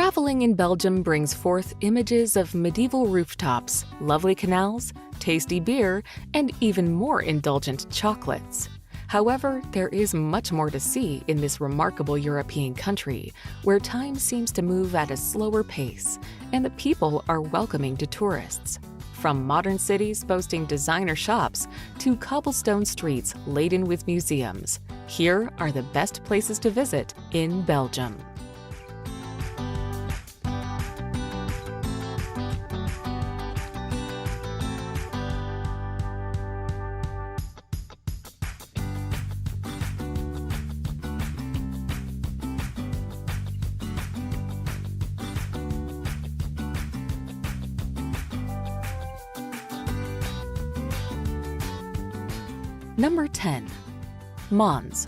Traveling in Belgium brings forth images of medieval rooftops, lovely canals, tasty beer, and even more indulgent chocolates. However, there is much more to see in this remarkable European country, where time seems to move at a slower pace, and the people are welcoming to tourists. From modern cities boasting designer shops to cobblestone streets laden with museums, here are the best places to visit in Belgium. Number 10. Mons.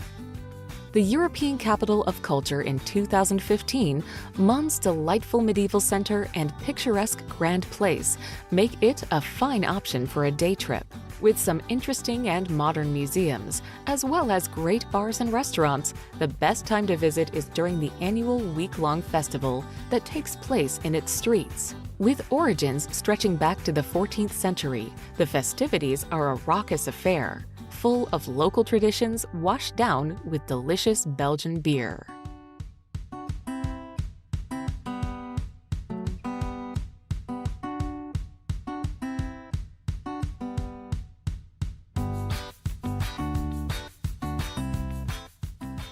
The European Capital of Culture in 2015, Mons' delightful medieval center and picturesque grand place make it a fine option for a day trip. With some interesting and modern museums, as well as great bars and restaurants, the best time to visit is during the annual week-long festival that takes place in its streets. With origins stretching back to the 14th century, the festivities are a raucous affair, full of local traditions washed down with delicious Belgian beer.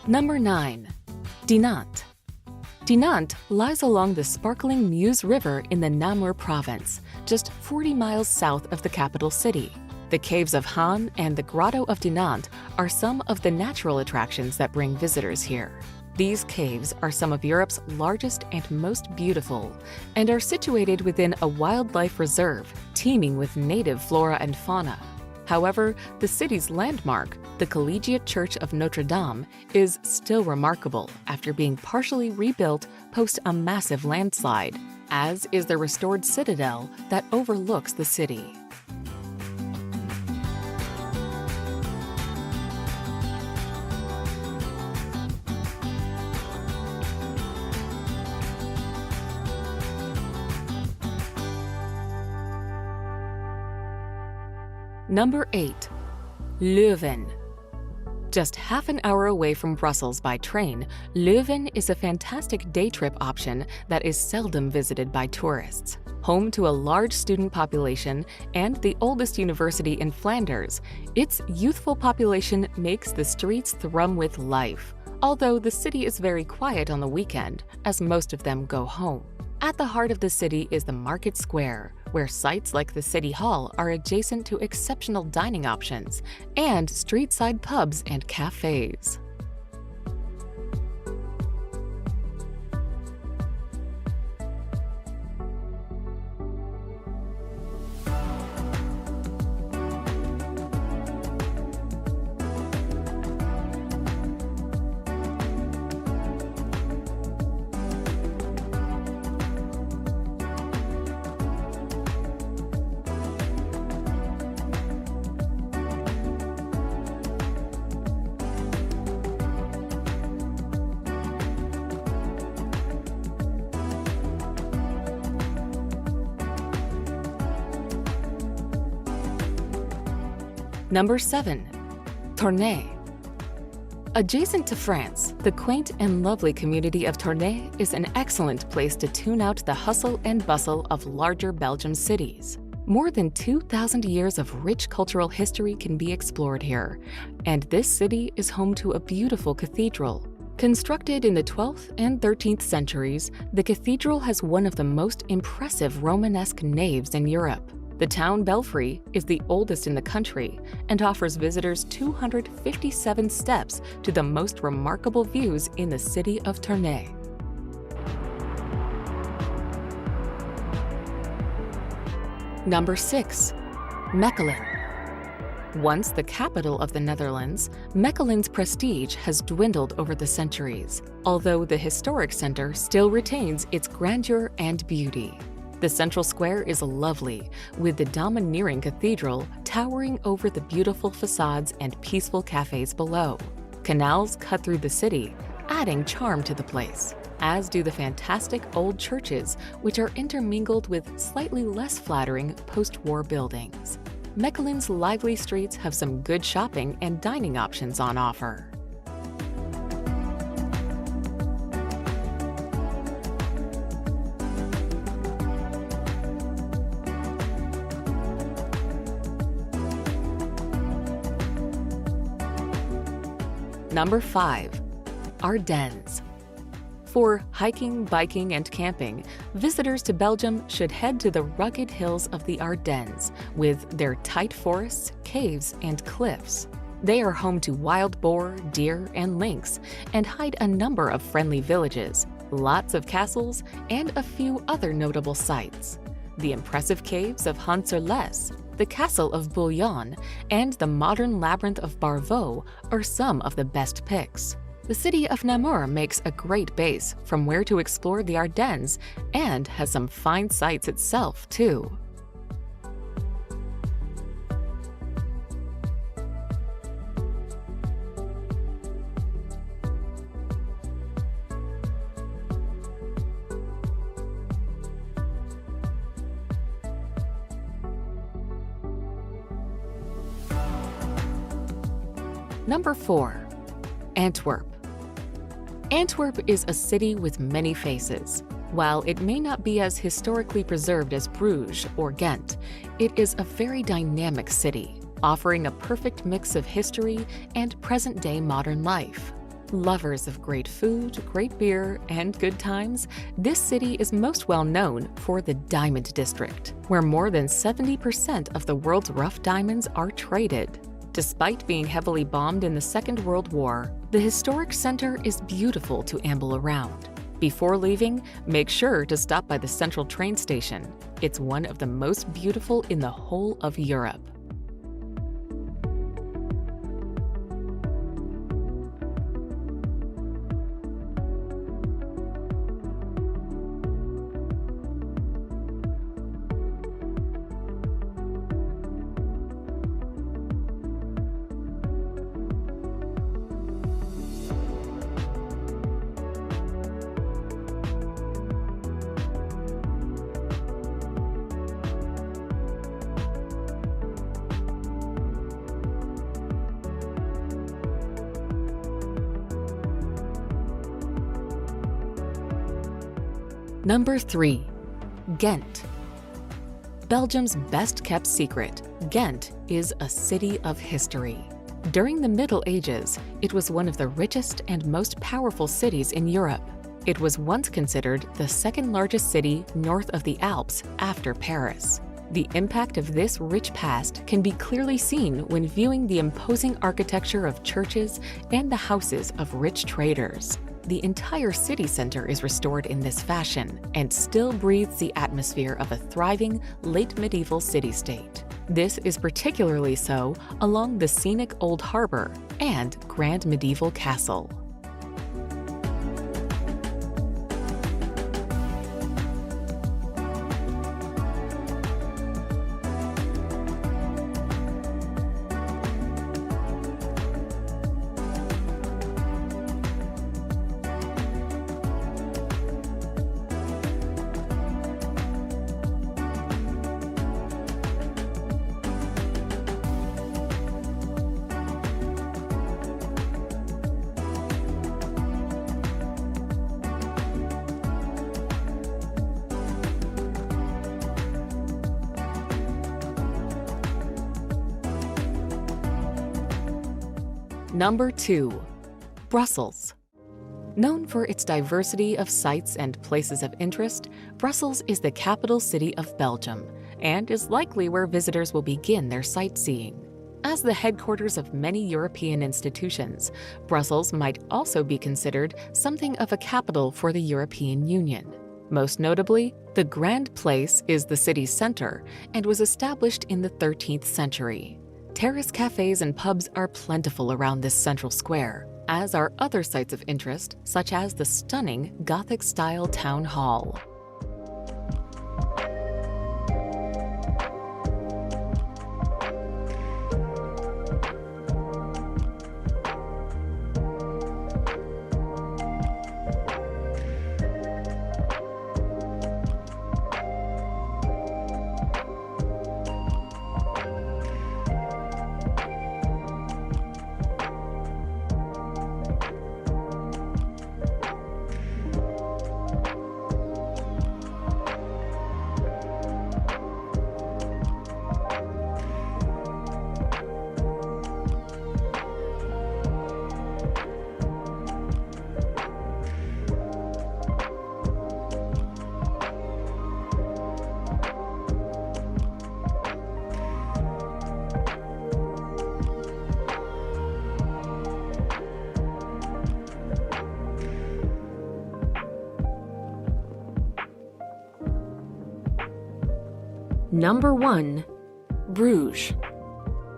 Number 9. Dinant. Dinant lies along the sparkling Meuse River in the Namur province, just 40 miles south of the capital city. The Caves of Han and the Grotto of Dinant are some of the natural attractions that bring visitors here. These caves are some of Europe's largest and most beautiful, and are situated within a wildlife reserve teeming with native flora and fauna. However, the city's landmark, the Collegiate Church of Notre Dame, is still remarkable after being partially rebuilt post a massive landslide, as is the restored citadel that overlooks the city. Number 8. Leuven. Just half an hour away from Brussels by train, Leuven is a fantastic day trip option that is seldom visited by tourists. Home to a large student population and the oldest university in Flanders, its youthful population makes the streets thrum with life, although the city is very quiet on the weekend, as most of them go home. At the heart of the city is the Market Square, where sites like the City Hall are adjacent to exceptional dining options and street-side pubs and cafes. Number 7. Tournai. Adjacent to France, the quaint and lovely community of Tournai is an excellent place to tune out the hustle and bustle of larger Belgian cities. More than 2,000 years of rich cultural history can be explored here, and this city is home to a beautiful cathedral. Constructed in the 12th and 13th centuries, the cathedral has one of the most impressive Romanesque naves in Europe. The town belfry is the oldest in the country and offers visitors 257 steps to the most remarkable views in the city of Tournai. Number 6. Mechelen. Once the capital of the Netherlands, Mechelen's prestige has dwindled over the centuries, although the historic center still retains its grandeur and beauty. The central square is lovely, with the domineering cathedral towering over the beautiful facades and peaceful cafes below. Canals cut through the city, adding charm to the place. as do the fantastic old churches, which are intermingled with slightly less flattering post-war buildings. Mechelen's lively streets have some good shopping and dining options on offer. Number 5. Ardennes. For hiking, biking, and camping, visitors to Belgium should head to the rugged hills of the Ardennes with their tight forests, caves, and cliffs. They are home to wild boar, deer, and lynx, and hide a number of friendly villages, lots of castles, and a few other notable sites. The impressive caves of Han-sur-Lesse, the castle of Bulge, and the modern labyrinth of Barvaux are some of the best picks. The city of Namur makes a great base from where to explore the Ardennes and has some fine sights itself, too. Number 4. Antwerp. Antwerp is a city with many faces. While it may not be as historically preserved as Bruges or Ghent, it is a very dynamic city, offering a perfect mix of history and present-day modern life. Lovers of great food, great beer, and good times, this city is most well known for the Diamond District, where more than 70% of the world's rough diamonds are traded. Despite being heavily bombed in the Second World War, the historic center is beautiful to amble around. Before leaving, make sure to stop by the central train station. It's one of the most beautiful in the whole of Europe. Number 3. Ghent. Belgium's best-kept secret, Ghent is a city of history. During the Middle Ages, it was one of the richest and most powerful cities in Europe. It was once considered the second-largest city north of the Alps after Paris. The impact of this rich past can be clearly seen when viewing the imposing architecture of churches and the houses of rich traders. The entire city center is restored in this fashion and still breathes the atmosphere of a thriving, late medieval city-state. This is particularly so along the scenic Old Harbor and grand medieval castle. Number 2. Brussels. Known for its diversity of sites and places of interest, Brussels is the capital city of Belgium and is likely where visitors will begin their sightseeing. As the headquarters of many European institutions, Brussels might also be considered something of a capital for the European Union. Most notably, the Grand Place is the city's center and was established in the 13th century. Terrace cafes and pubs are plentiful around this central square, as are other sites of interest, such as the stunning Gothic-style town hall. Number 1. Bruges.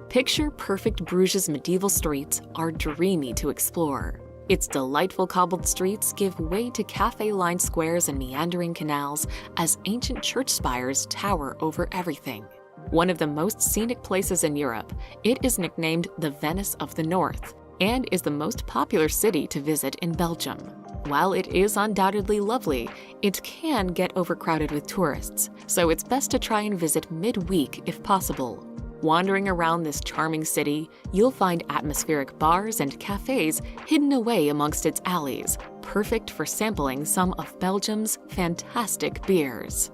Picture-perfect Bruges' medieval streets are dreamy to explore. Its delightful cobbled streets give way to cafe-lined squares and meandering canals as ancient church spires tower over everything. One of the most scenic places in Europe, it is nicknamed the Venice of the North and is the most popular city to visit in Belgium. While it is undoubtedly lovely, it can get overcrowded with tourists, so it's best to try and visit midweek if possible. Wandering around this charming city, you'll find atmospheric bars and cafes hidden away amongst its alleys, perfect for sampling some of Belgium's fantastic beers.